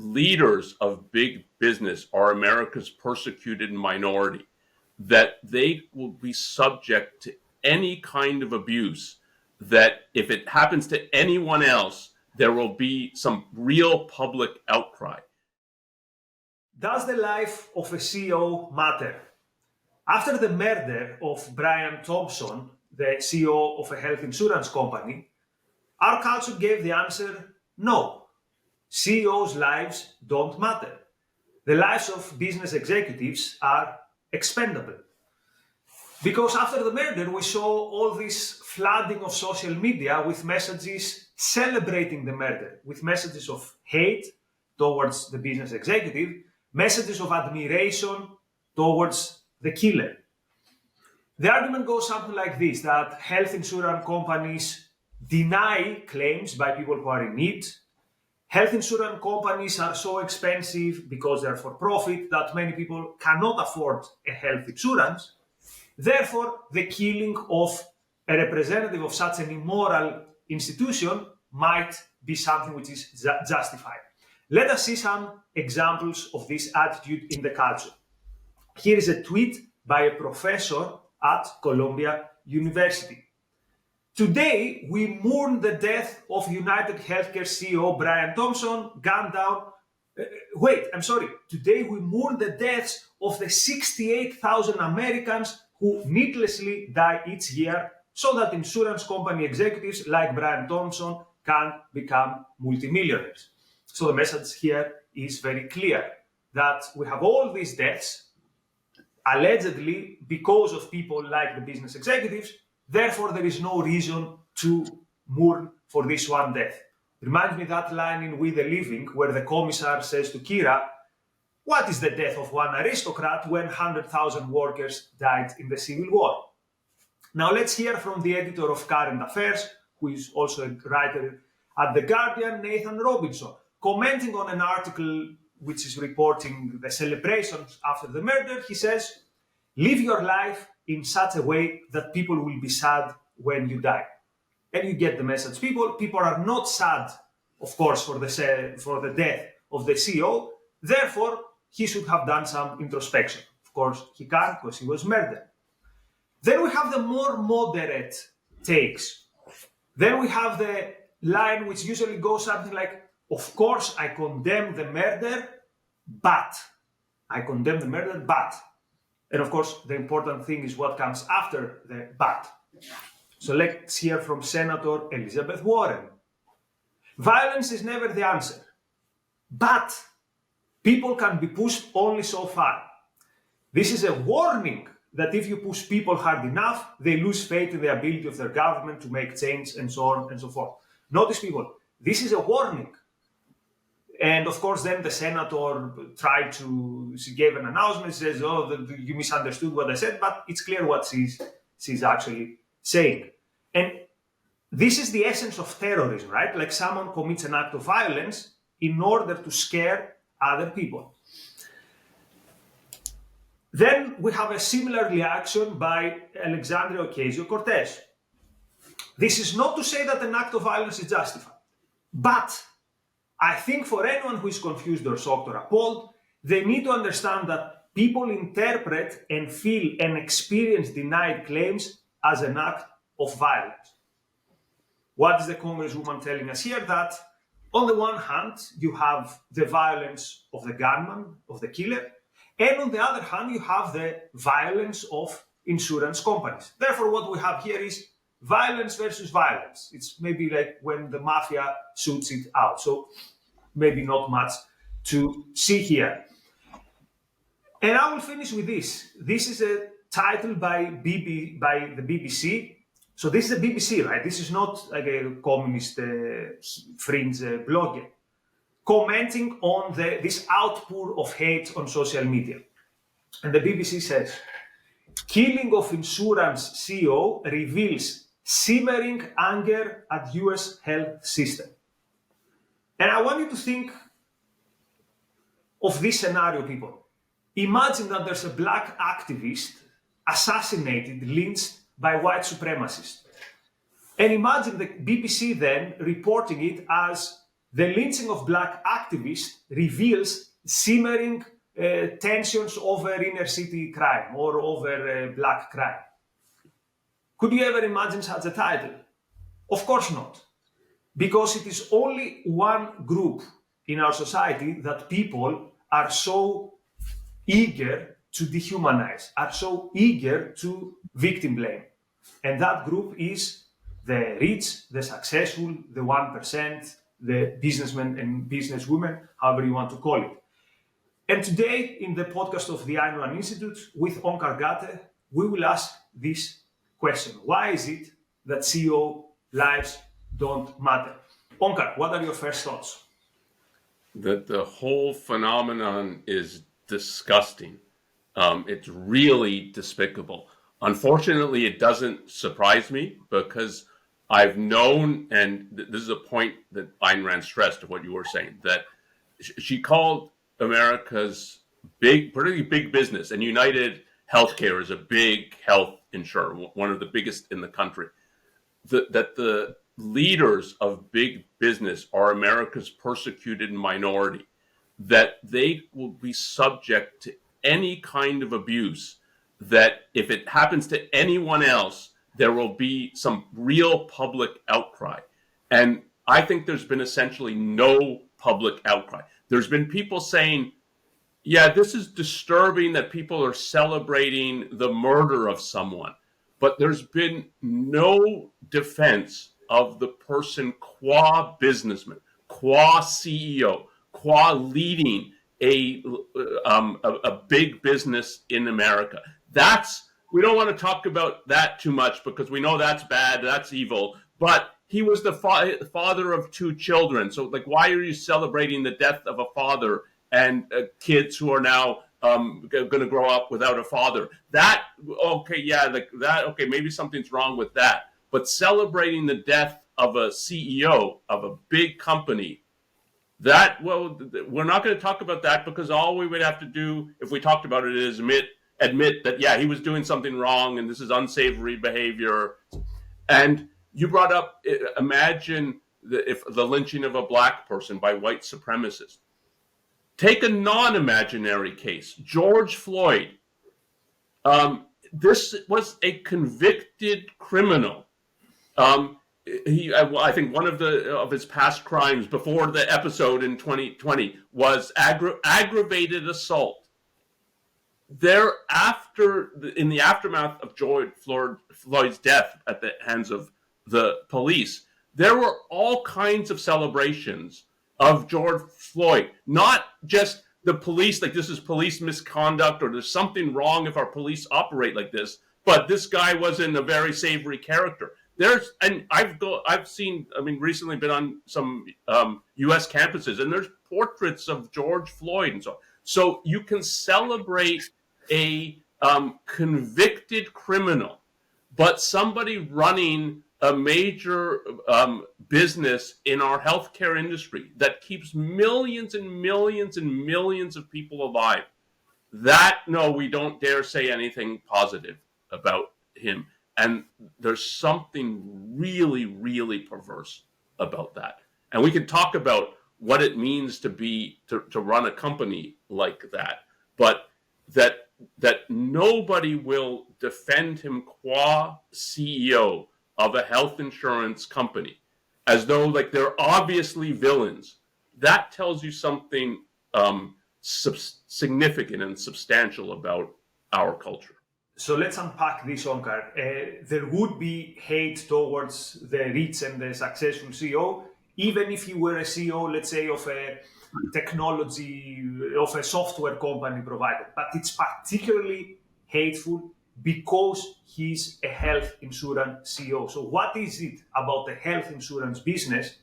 leaders of big business are America's persecuted minority, that they will be subject to any kind of abuse, that if it happens to anyone else, there will be some real public outcry. Does the life of a CEO matter? After the murder of Brian Thompson, the CEO of a health insurance company, our culture gave the answer, no. CEOs' lives don't matter. The lives of business executives are expendable. Because after the murder, we saw all this flooding of social media with messages celebrating the murder, with messages of hate towards the business executive, messages of admiration towards the killer. The argument goes something like this, that health insurance companies deny claims by people who are in need. Health insurance companies are so expensive because they're for profit that many people cannot afford a health insurance. Therefore, the killing of a representative of such an immoral institution might be something which is justified. Let us see some examples of this attitude in the culture. Here is a tweet by a professor at Columbia University. Today, we mourn the death of UnitedHealthcare CEO Brian Thompson, gunned down. Today, we mourn the deaths of the 68,000 Americans who needlessly die each year so that insurance company executives like Brian Thompson can become multimillionaires. So the message here is very clear that we have all these deaths allegedly because of people like the business executives. Therefore, there is no reason to mourn for this one death. Reminds me that line in We the Living where the commissar says to Kira, what is the death of one aristocrat when 100,000 workers died in the Civil War? Now let's hear from the editor of Current Affairs, who is also a writer at The Guardian, Nathan Robinson, commenting on an article which is reporting the celebrations after the murder. He says, live your life in such a way that people will be sad when you die. And you get the message. People are not sad, of course, for the death of the CEO. Therefore, he should have done some introspection. Of course, he can't because he was murdered. Then we have the more moderate takes. Then we have the line which usually goes something like, of course, I condemn the murder, but. And of course, the important thing is what comes after the but. So let's hear from Senator Elizabeth Warren. Violence is never the answer, but people can be pushed only so far. This is a warning that if you push people hard enough, they lose faith in the ability of their government to make change and so on and so forth. Notice, people, this is a warning. And of course, then the senator she gave an announcement, says, you misunderstood what I said, but it's clear what she's actually saying. And this is the essence of terrorism, right? Like someone commits an act of violence in order to scare other people. Then we have a similar reaction by Alexandria Ocasio-Cortez. This is not to say that an act of violence is justified, but I think for anyone who is confused or shocked or appalled, they need to understand that people interpret and feel and experience denied claims as an act of violence. What is the Congresswoman telling us here? That on the one hand, you have the violence of the gunman, of the killer, and on the other hand, you have the violence of insurance companies. Therefore, what we have here is violence versus violence. It's maybe like when the mafia shoots it out. So maybe not much to see here. And I will finish with this. This is a title by the BBC. So this is the BBC, right? This is not like a communist fringe blogger commenting on this outpour of hate on social media. And the BBC says, killing of insurance CEO reveals simmering anger at US health system. And I want you to think of this scenario, people. Imagine that there's a black activist assassinated, lynched by white supremacists. And imagine the BBC then reporting it as The lynching of black activists reveals simmering tensions over inner city crime or over black crime. Could you ever imagine such a title? Of course not. Because it is only one group in our society that people are so eager to dehumanize, are so eager to victim blame. And that group is the rich, the successful, the 1%, the businessmen and businesswomen, however you want to call it. And today, in the podcast of the Ayn Rand Institute with Onkar Ghate, we will ask this question. Why is it that CEO lives don't matter? Onkar, what are your first thoughts? That the whole phenomenon is disgusting. It's really despicable. Unfortunately, it doesn't surprise me because I've known, and this is a point that Ayn Rand stressed of what you were saying, that she called America's pretty big business, and UnitedHealthcare is a big health insurer, one of the biggest in the country, that the leaders of big business are America's persecuted minority, that they will be subject to any kind of abuse, that if it happens to anyone else, there will be some real public outcry. And I think there's been essentially no public outcry. There's been people saying, yeah, this is disturbing that people are celebrating the murder of someone, but there's been no defense of the person qua businessman, qua CEO, qua leading a big business in America. We don't want to talk about that too much because we know that's bad, that's evil, but he was the father of 2 children. So why are you celebrating the death of a father and kids who are now going to grow up without a father? Okay, maybe something's wrong with that. But celebrating the death of a CEO of a big company, we're not going to talk about that because all we would have to do if we talked about it is admit that, yeah, he was doing something wrong and this is unsavory behavior. And you brought up, imagine if the lynching of a black person by white supremacists. Take a non-imaginary case, George Floyd. This was a convicted criminal. I think one of his past crimes before the episode in 2020 was aggravated assault. In the aftermath of George Floyd's death at the hands of the police, there were all kinds of celebrations of George Floyd, not just the police, like this is police misconduct or there's something wrong if our police operate like this, but this guy wasn't a very savory character. I've seen, recently been on some U.S. campuses, and there's portraits of George Floyd and so on. So you can celebrate a convicted criminal, but somebody running a major business in our healthcare industry that keeps millions and millions and millions of people alive. No, we don't dare say anything positive about him. And there's something really, really perverse about that. And we can talk about what it means to run a company like that, but that nobody will defend him qua CEO of a health insurance company as though they're obviously villains. That tells you something significant and substantial about our culture. So let's unpack this, Onkar. There would be hate towards the rich and the successful CEO, even if you were a CEO, let's say, of a technology, of a software company provider. But it's particularly hateful because he's a health insurance CEO. So what is it about the health insurance business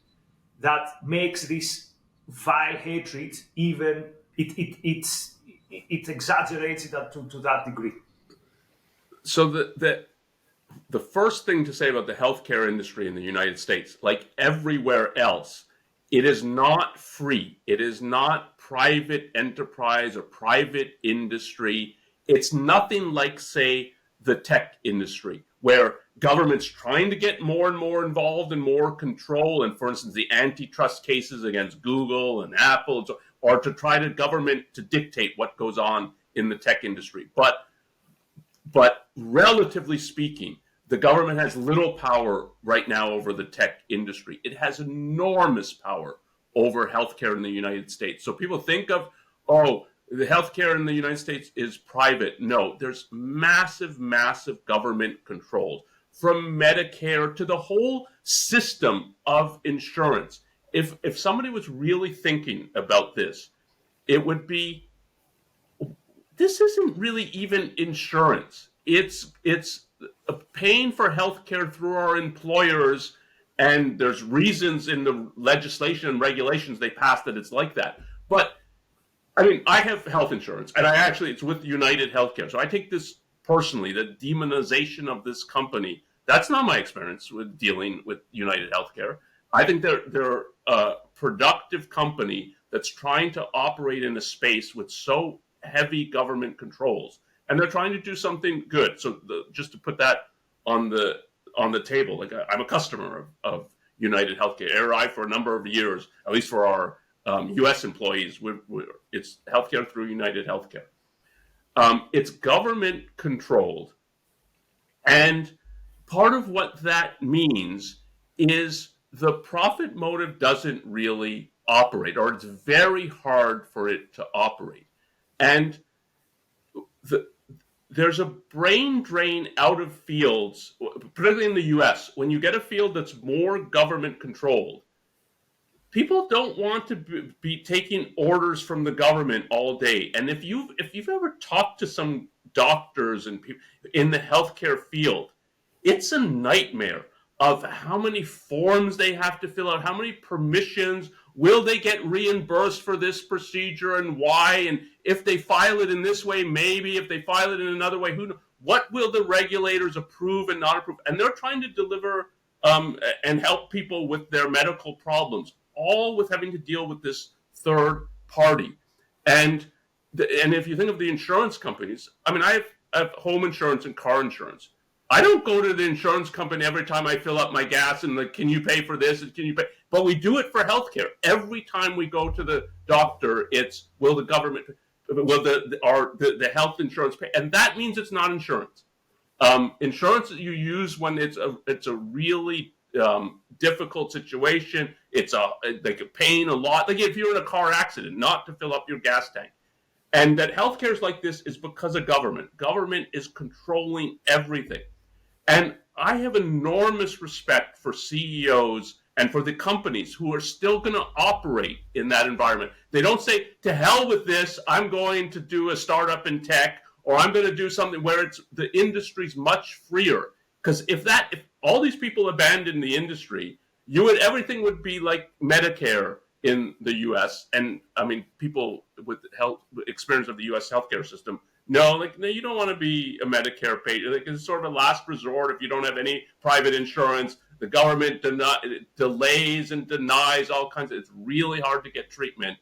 that makes this vile hatred even, it exaggerates it to that degree? So the first thing to say about the healthcare industry in the United States, like everywhere else, it is not free. It is not private enterprise or private industry. It's nothing like, say, the tech industry, where government's trying to get more and more involved and more control. And for instance, the antitrust cases against Google and Apple, or to try to government to dictate what goes on in the tech industry. But relatively speaking, the government has little power right now over the tech industry. It has enormous power over healthcare in the United States. So people think of, oh, the healthcare in the United States is private. No, there's massive, massive government controls, from Medicare to the whole system of insurance. If somebody was really thinking about this, it would be, this isn't really even insurance. It's paying for healthcare through our employers, and there's reasons in the legislation and regulations they passed that it's like that. But I mean, I have health insurance, and it's with UnitedHealthcare. So I take this personally, the demonization of this company. That's not my experience with dealing with UnitedHealthcare. I think they're a productive company that's trying to operate in a space with so heavy government controls, and they're trying to do something good. So just to put that on the table, like I'm a customer of UnitedHealthcare. I, for a number of years, at least for our U.S. employees, it's healthcare through UnitedHealthcare. It's government controlled, and part of what that means is the profit motive doesn't really operate, or it's very hard for it to operate. And there's a brain drain out of fields, particularly in the US. When you get a field that's more government controlled, people don't want to be taking orders from the government all day. And if you've ever talked to some doctors and people in the healthcare field, it's a nightmare of how many forms they have to fill out, how many permissions, will they get reimbursed for this procedure and why, and if they file it in this way, maybe, if they file it in another way, who knows? What will the regulators approve and not approve? And they're trying to deliver and help people with their medical problems, all with having to deal with this third party. And if you think of the insurance companies, I mean, I have home insurance and car insurance. I don't go to the insurance company every time I fill up my gas and like, can you pay for this? And can you pay? But we do it for healthcare. Every time we go to the doctor, it's, will the government, will the health insurance pay? And that means it's not insurance. Insurance that you use when it's a really difficult situation. It's like paying a lot. Like if you're in a car accident, not to fill up your gas tank. And that healthcare is like this is because of government. Government is controlling everything. And I have enormous respect for CEOs and for the companies who are still going to operate in that environment. They don't say, to hell with this, I'm going to do a startup in tech, or I'm going to do something where it's the industry's much freer. Because if all these people abandoned the industry, everything would be like Medicare in the US. And I mean, people with health experience of the US healthcare system, no, you don't want to be a Medicare patient. Like, it's sort of a last resort if you don't have any private insurance. The government delays and denies all kinds of, it's really hard to get treatment.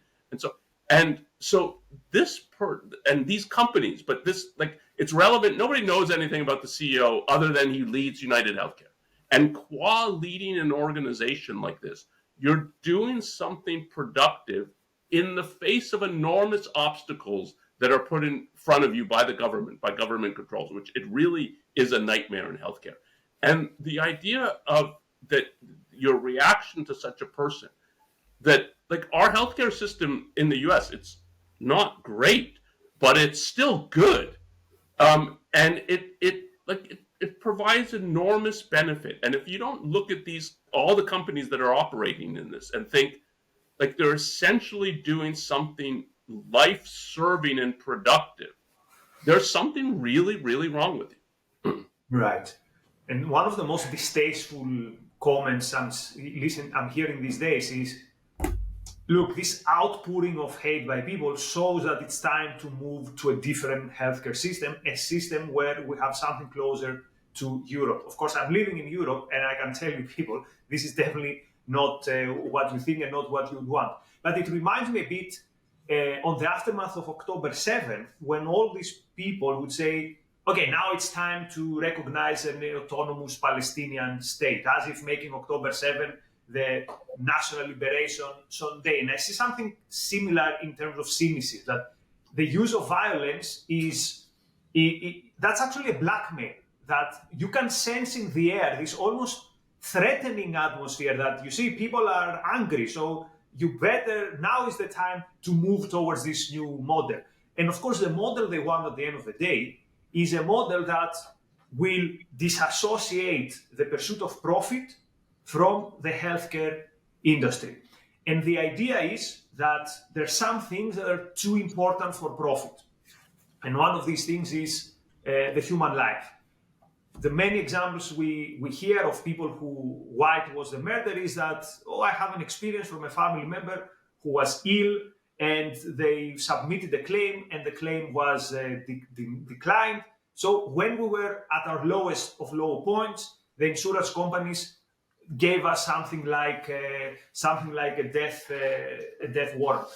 And so these companies, but this, like, it's relevant. Nobody knows anything about the CEO other than he leads UnitedHealthcare. And qua leading an organization like this, you're doing something productive in the face of enormous obstacles that are put in front of you by the government, by government controls, which it really is a nightmare in healthcare. And the idea of that, your reaction to such a person, that like our healthcare system in the US, it's not great, but it's still good. And it provides enormous benefit. And if you don't look at all the companies that are operating in this and think like they're essentially doing something life-serving and productive, there's something really, really wrong with you. Right. And one of the most distasteful comments I'm hearing these days is, look, this outpouring of hate by people shows that it's time to move to a different healthcare system, a system where we have something closer to Europe. Of course, I'm living in Europe, and I can tell you people, this is definitely not what you think and not what you'd want. But it reminds me a bit on the aftermath of October 7th, when all these people would say, okay, now it's time to recognize an autonomous Palestinian state, as if making October 7 the National Liberation Day. And I see something similar in terms of cynicism, that the use of violence that's actually a blackmail, that you can sense in the air this almost threatening atmosphere that you see people are angry, so you better, now is the time to move towards this new model. And of course, the model they want at the end of the day is a model that will disassociate the pursuit of profit from the healthcare industry. And the idea is that there are some things that are too important for profit. And one of these things is the human life. The many examples we hear of people who whitewash the murder is that, I have an experience from a family member who was ill and they submitted a claim and the claim was declined. So when we were at our lowest of low points, the insurance companies gave us something like a death warrant.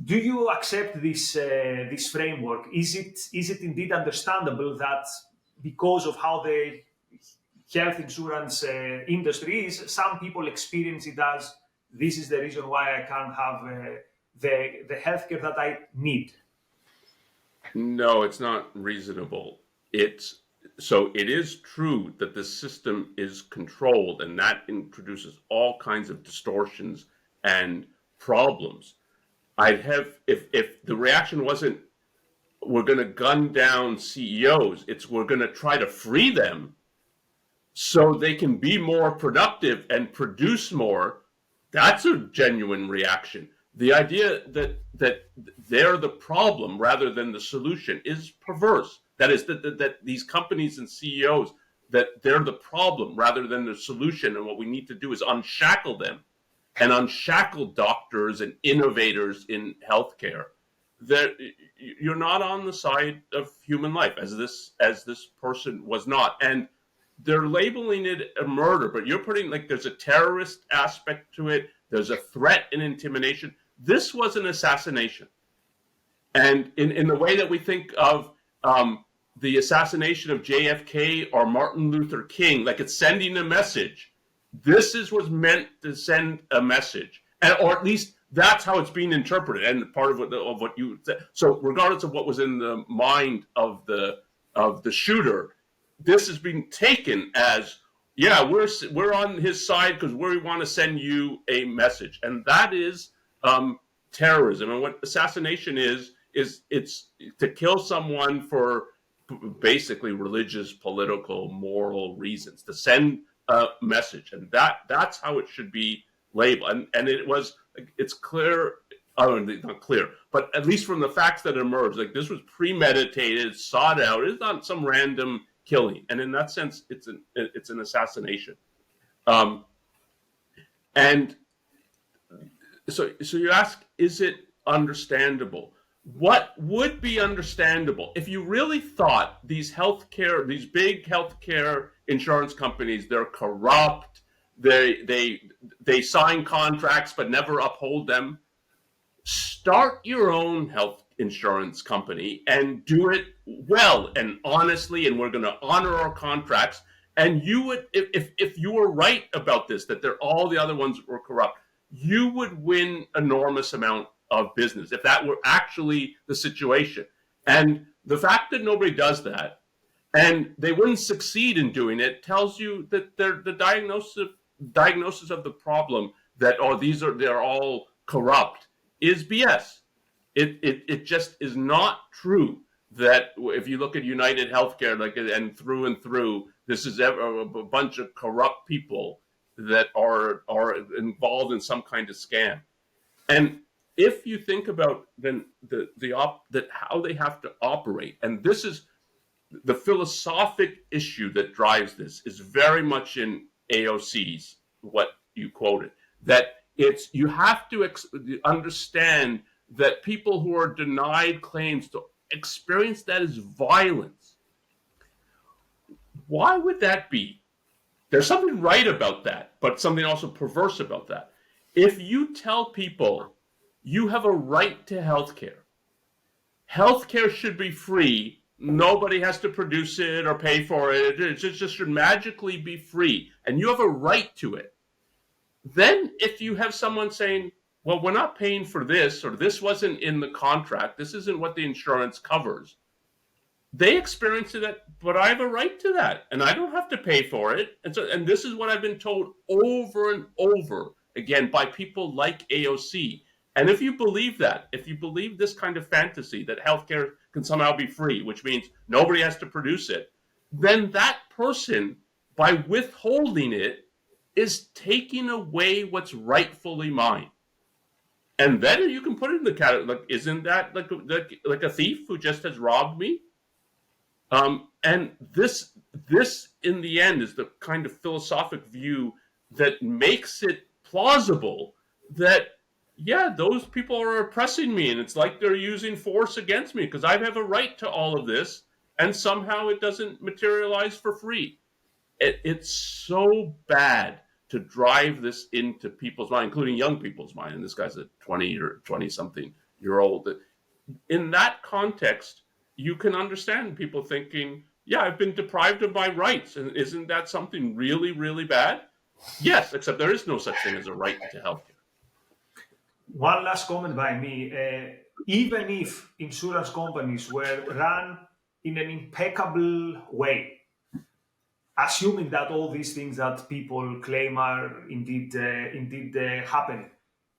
Do you accept this framework? Is it indeed understandable that because of how the health insurance industry is, some people experience it as, this is the reason why I can't have the healthcare that I need? No, it's not reasonable. So it is true that the system is controlled, and that introduces all kinds of distortions and problems. If the reaction wasn't, we're going to gun down CEOs, it's we're going to try to free them so they can be more productive and produce more. That's a genuine reaction. The idea that they're the problem rather than the solution is perverse. That is, that these companies and CEOs, that they're the problem rather than the solution, and what we need to do is unshackle them and unshackle doctors and innovators in healthcare. That you're not on the side of human life, as this person was not, and they're labeling it a murder, but you're putting, like, there's a terrorist aspect to it. There's a threat and intimidation. This was an assassination, and in the way that we think of the assassination of JFK or Martin Luther King, like it's sending a message. This was meant to send a message, or at least that's how it's being interpreted. And part of what you said. So, regardless of what was in the mind of the shooter, this is being taken as, yeah, we're on his side because we want to send you a message, and that is terrorism. And what assassination is it's to kill someone for basically religious, political, moral reasons, to send a message, and that's how it should be labeled. And it's clear, not clear, but at least from the facts that emerged, like this was premeditated, sought out. It's not some random killing, and in that sense, it's an assassination. And so you ask, is it understandable? What would be understandable if you really thought these big healthcare insurance companies, they're corrupt, they sign contracts but never uphold them? Start your own health insurance company and do it well and honestly, and we're going to honor our contracts. And you would, if you were right about this, that all the other ones were corrupt, you would win enormous amount of business if that were actually the situation. And the fact that nobody does that, and they wouldn't succeed in doing it, tells you that the diagnosis of the problem, that they're all corrupt, is BS. It just is not true. That if you look at UnitedHealthcare, and through, this is a bunch of corrupt people that are involved in some kind of scam. And if you think about then how they have to operate, and this is the philosophic issue that drives this, is very much in AOC's, what you quoted, that you have to understand that people who are denied claims to experience that as violence. Why would that be? There's something right about that, but something also perverse about that. If you tell people you have a right to healthcare should be free, nobody has to produce it or pay for it. It just should magically be free, and you have a right to it. Then if you have someone saying, well, we're not paying for this, or this wasn't in the contract, this isn't what the insurance covers, they experience it, but I have a right to that, and I don't have to pay for it. And this is what I've been told over and over again by people like AOC. And if you believe that, if you believe this kind of fantasy that healthcare can somehow be free, which means nobody has to produce it, then that person, by withholding it, is taking away what's rightfully mine. And then you can put it in the category, like, isn't that like a thief who just has robbed me? And this in the end is the kind of philosophic view that makes it plausible that, yeah, those people are oppressing me, and it's like they're using force against me because I have a right to all of this, and somehow it doesn't materialize for free. It's so bad to drive this into people's mind, including young people's mind. And this guy's a 20 or 20-something year old. In that context, you can understand people thinking, yeah, I've been deprived of my rights. And isn't that something really, really bad? Yes, except there is no such thing as a right to healthcare. One last comment by me. Even if insurance companies were run in an impeccable way, assuming that all these things that people claim are indeed happening,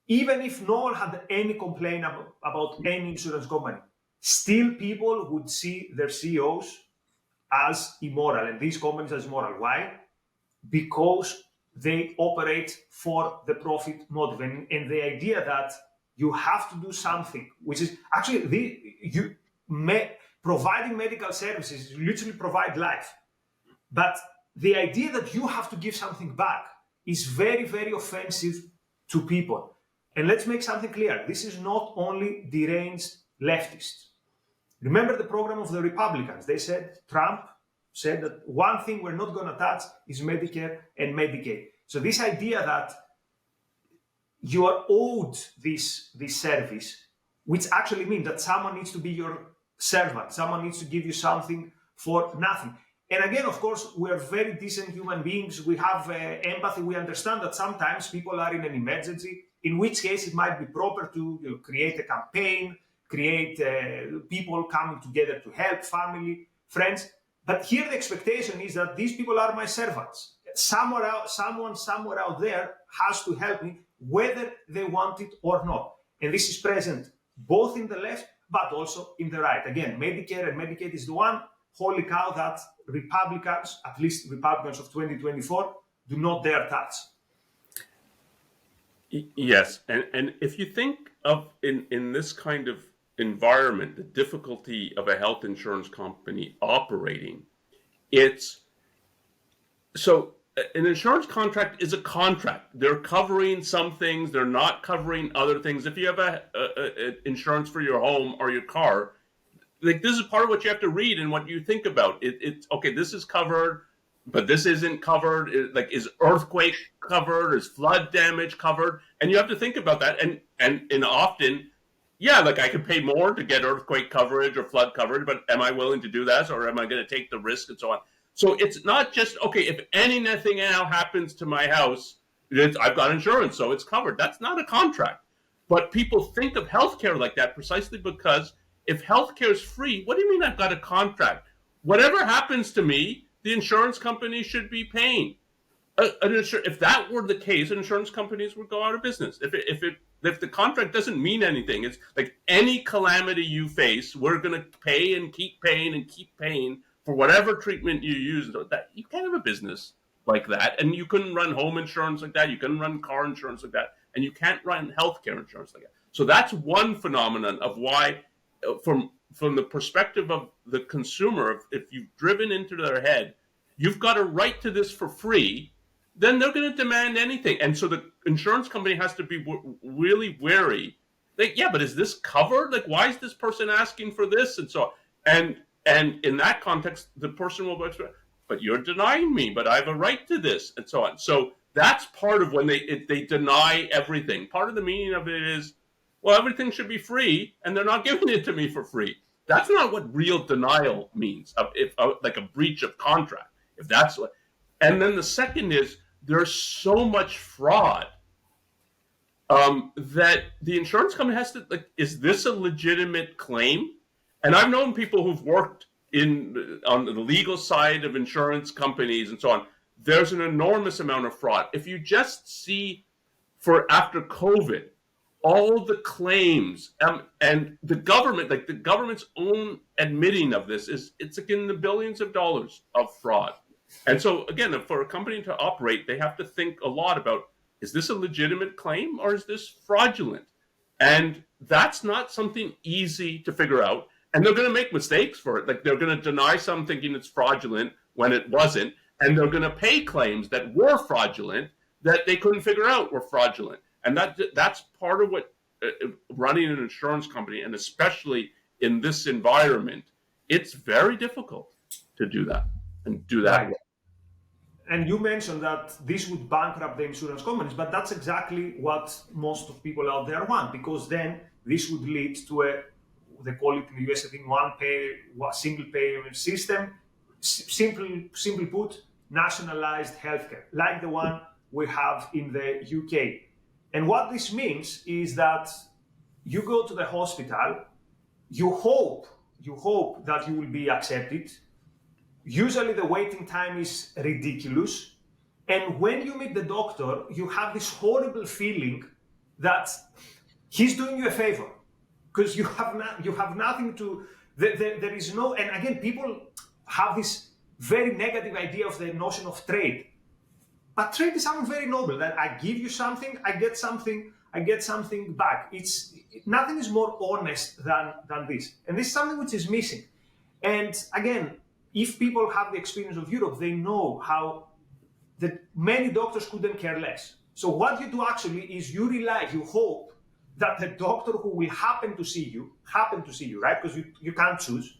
even if no one had any complaint about any insurance company, still people would see their CEOs as immoral and these companies as immoral. Why? Because they operate for the profit motive, and the idea that you have to do something, which is actually providing medical services, you literally provide life. But the idea that you have to give something back is very, very offensive to people. And let's make something clear. This is not only deranged leftists. Remember the program of the Republicans. Trump said that one thing we're not going to touch is Medicare and Medicaid. So this idea that you are owed this service, which actually means that someone needs to be your servant, someone needs to give you something for nothing. And again, of course, we are very decent human beings. We have empathy. We understand that sometimes people are in an emergency, in which case it might be proper to create a campaign, create people coming together to help, family, friends. But here the expectation is that these people are my servants. Someone somewhere out there has to help me, whether they want it or not. And this is present both in the left, but also in the right. Again, Medicare and Medicaid is the one holy cow that Republicans, at least Republicans of 2024, do not dare touch. Yes, and if you think of in this kind of environment, the difficulty of a health insurance company operating, it's so an insurance contract is a contract. They're covering some things, they're not covering other things. If you have a insurance for your home or your car, like, this is part of what you have to read and what you think about. It's okay, this is covered, but this isn't covered. Is earthquake covered? Is flood damage covered? And you have to think about that. And often, yeah, like, I could pay more to get earthquake coverage or flood coverage, but am I willing to do that, or am I going to take the risk and so on? So it's not just, okay, if anything now happens to my house, I've got insurance, so it's covered. That's not a contract. But people think of healthcare like that precisely because if healthcare is free, what do you mean I've got a contract? Whatever happens to me, the insurance company should be paying. If that were the case, insurance companies would go out of business. If the contract doesn't mean anything, it's like any calamity you face, we're going to pay and keep paying for whatever treatment you use. That you can't have a business like that, and you couldn't run home insurance like that. You couldn't run car insurance like that, and you can't run healthcare insurance like that. So that's one phenomenon of why, from the perspective of the consumer, if you've driven into their head, you've got a right to this for free, then they're going to demand anything. And so the insurance company has to be really wary. Like, yeah, but is this covered? Like, why is this person asking for this? And so, and in that context, the person will expect, but you're denying me, but I have a right to this, and so on. So that's part of when they deny everything. Part of the meaning of it is, well, everything should be free, and they're not giving it to me for free. That's not what real denial means. If like a breach of contract, if that's what. And then the second is there's so much fraud that the insurance company has to like. Is this a legitimate claim? And I've known people who've worked on the legal side of insurance companies and so on. There's an enormous amount of fraud. If you just see for after COVID, all the claims and the government, like the government's own admitting of this, it's like in the billions of dollars of fraud. And so again, for a company to operate, they have to think a lot about, is this a legitimate claim or is this fraudulent? And that's not something easy to figure out. And they're going to make mistakes for it. Like they're going to deny some thinking it's fraudulent when it wasn't. And they're going to pay claims that were fraudulent that they couldn't figure out were fraudulent. And that's part of what running an insurance company, and especially in this environment, it's very difficult to do that and do that. Right. And you mentioned that this would bankrupt the insurance companies, but that's exactly what most of people out there want, because then this would lead to they call it in the US, I think, single payment system. Simply put, nationalized healthcare, like the one we have in the UK. And what this means is that you go to the hospital, you hope that you will be accepted. Usually the waiting time is ridiculous. And when you meet the doctor, you have this horrible feeling that he's doing you a favor, because you have nothing to, there is no, and again, people have this very negative idea of the notion of trade. But trade is something very noble, that I give you something, I get something back. Nothing is more honest than this. And this is something which is missing. And again, if people have the experience of Europe, they know how that many doctors couldn't care less. So what you do actually is you hope that the doctor who will happen to see you, right? Because you can't choose,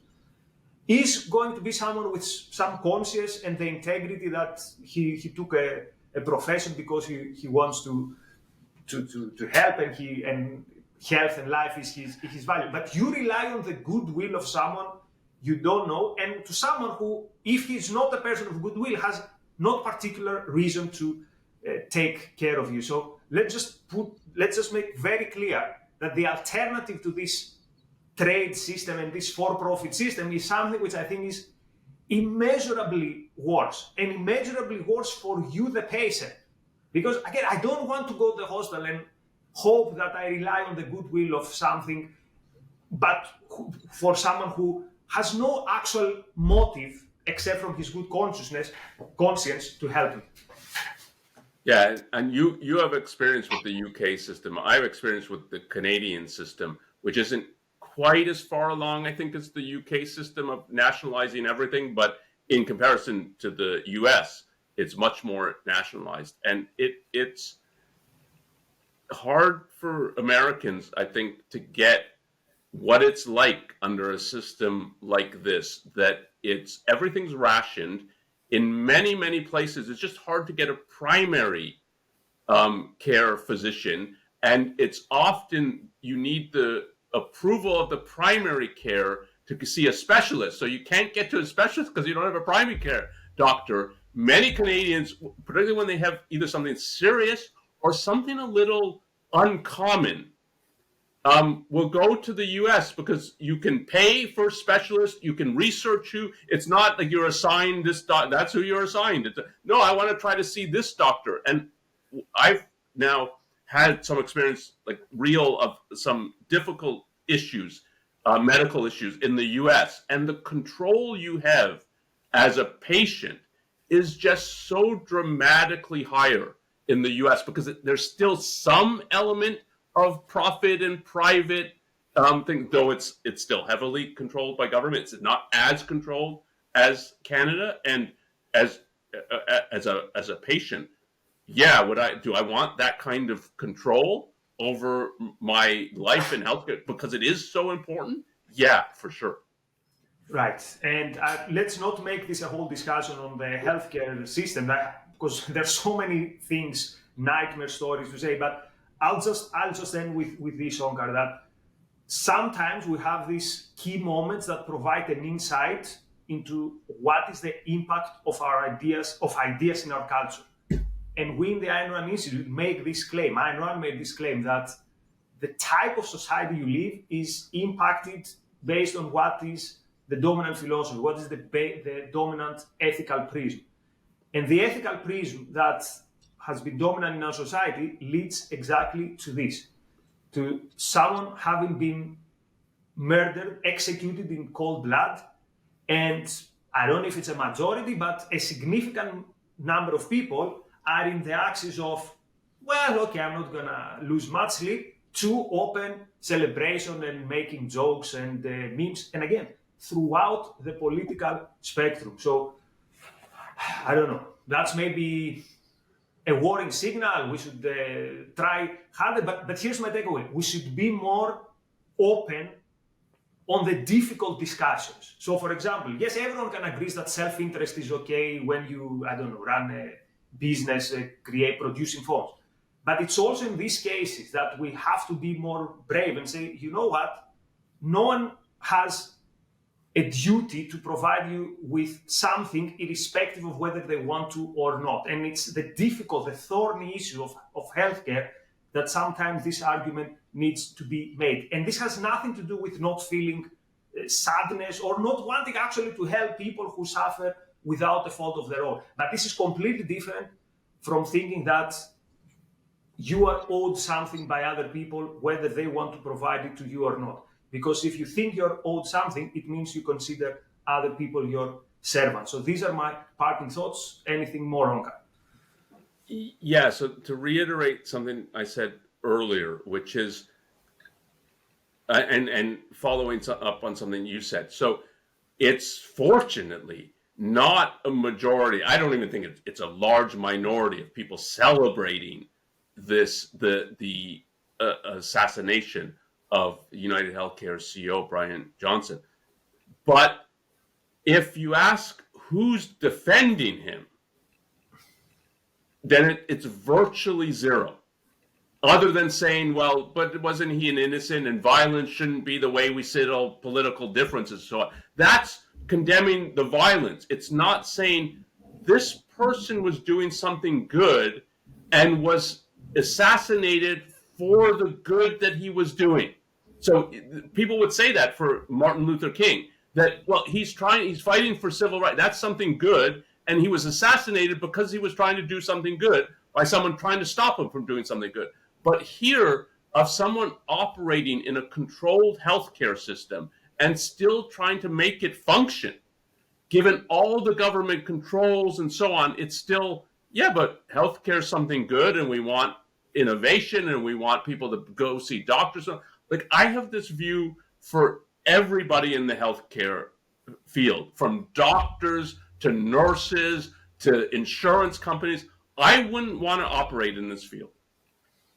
is going to be someone with some conscience and the integrity that he took a profession because he wants to help, and health and life is his value. But you rely on the goodwill of someone you don't know, and to someone who, if he's not a person of goodwill, has no particular reason to take care of you. So let's just make very clear that the alternative to this trade system and this for-profit system is something which I think is immeasurably worse, and immeasurably worse for you, the patient. Because again, I don't want to go to the hospital and hope that I rely on the goodwill of something, but for someone who has no actual motive except from his good conscience to help me. Yeah, and you have experience with the UK system. I have experience with the Canadian system, which isn't quite as far along, I think, as the UK system of nationalizing everything, but in comparison to the US, it's much more nationalized. And it's hard for Americans, I think, to get what it's like under a system like this, that everything's rationed. In many, many places, it's just hard to get a primary care physician. And it's often you need the approval of the primary care to see a specialist. So you can't get to a specialist because you don't have a primary care doctor. Many Canadians, particularly when they have either something serious or something a little uncommon, will go to the US because you can pay for a specialist, you can research you. It's not like you're assigned this doctor, that's who you're assigned. No, I want to try to see this doctor. And I've now had some experience, like real, of some difficult issues, medical issues in the US. And the control you have as a patient is just so dramatically higher in the US because there's still some element of profit and private thing, though it's still heavily controlled by government. It's not as controlled as Canada. And as a patient, yeah, do I want that kind of control over my life and healthcare because it is so important? Yeah, for sure. Right, and let's not make this a whole discussion on the healthcare system, because there's so many things, nightmare stories to say. But I'll just end with this, Onkar, that sometimes we have these key moments that provide an insight into what is the impact of ideas in our culture. And we in the Ayn Rand Institute make this claim. Ayn Rand made this claim that the type of society you live is impacted based on what is the dominant philosophy, what is the dominant ethical prism. And the ethical prism that has been dominant in our society leads exactly to this, to someone having been murdered, executed in cold blood, and I don't know if it's a majority, but a significant number of people are in the axis of, well, okay, I'm not gonna lose much sleep, to open celebration and making jokes and memes, and again, throughout the political spectrum. So, I don't know, that's maybe a warning signal. We should try harder, but here's my takeaway. We should be more open on the difficult discussions. So, for example, yes, everyone can agree that self-interest is okay when you, I don't know, run a business, producing phones. But it's also in these cases that we have to be more brave and say, you know what? No one has a duty to provide you with something irrespective of whether they want to or not. And it's the difficult, the thorny issue of healthcare that sometimes this argument needs to be made. And this has nothing to do with not feeling sadness or not wanting actually to help people who suffer without a fault of their own. But this is completely different from thinking that you are owed something by other people, whether they want to provide it to you or not. Because if you think you're owed something, it means you consider other people your servants. So these are my parting thoughts. Anything more, Onkar? Yeah, so to reiterate something I said earlier, which is, and following up on something you said. So it's fortunately not a majority. I don't even think it's a large minority of people celebrating the assassination of UnitedHealthcare CEO Brian Johnson. But if you ask who's defending him, then it's virtually zero. Other than saying, well, but wasn't he an innocent and violence shouldn't be the way we settle political differences. So that's condemning the violence. It's not saying this person was doing something good and was assassinated for the good that he was doing. So people would say that for Martin Luther King, that, well, he's fighting for civil rights. That's something good. And he was assassinated because he was trying to do something good by someone trying to stop him from doing something good. But here, of someone operating in a controlled healthcare system and still trying to make it function, given all the government controls and so on, it's still, yeah, but healthcare is something good and we want innovation and we want people to go see doctors. Like, I have this view for everybody in the healthcare field, from doctors to nurses to insurance companies. I wouldn't want to operate in this field.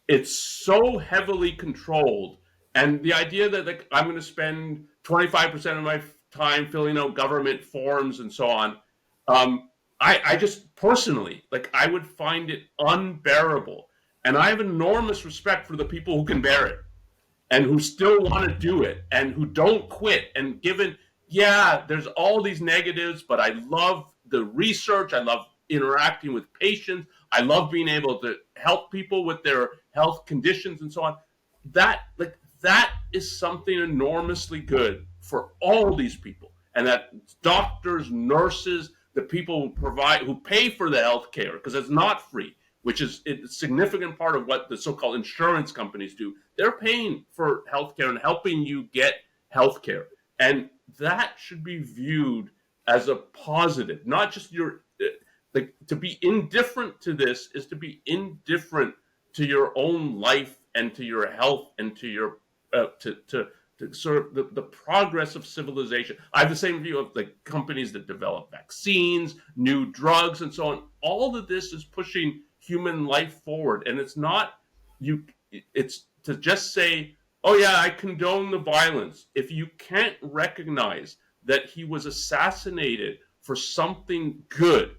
It's so heavily controlled. And the idea that, like, I'm going to spend 25% of my time filling out government forms and so on, I just personally, like, I would find it unbearable. And I have enormous respect for the people who can bear it and who still want to do it and who don't quit. And given, yeah, there's all these negatives, but I love the research. I love interacting with patients. I love being able to help people with their health conditions and so on. That is something enormously good for all these people. And that doctors, nurses, the people who pay for the health care, because it's not free, which is a significant part of what the so-called insurance companies do. They're paying for healthcare and helping you get healthcare. And that should be viewed as a positive, not just to be indifferent to this is to be indifferent to your own life and to your health and to your, to sort of the progress of civilization. I have the same view of the companies that develop vaccines, new drugs, and so on. All of this is pushing human life forward. And it's to just say, oh yeah, I condone the violence. If you can't recognize that he was assassinated for something good,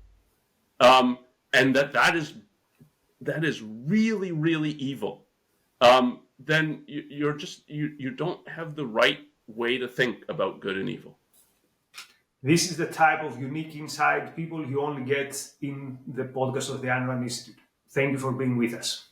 and that is really, really evil, then you don't have the right way to think about good and evil. This is the type of unique insight people you only get in the podcast of the Ayn Rand Institute. Thank you for being with us.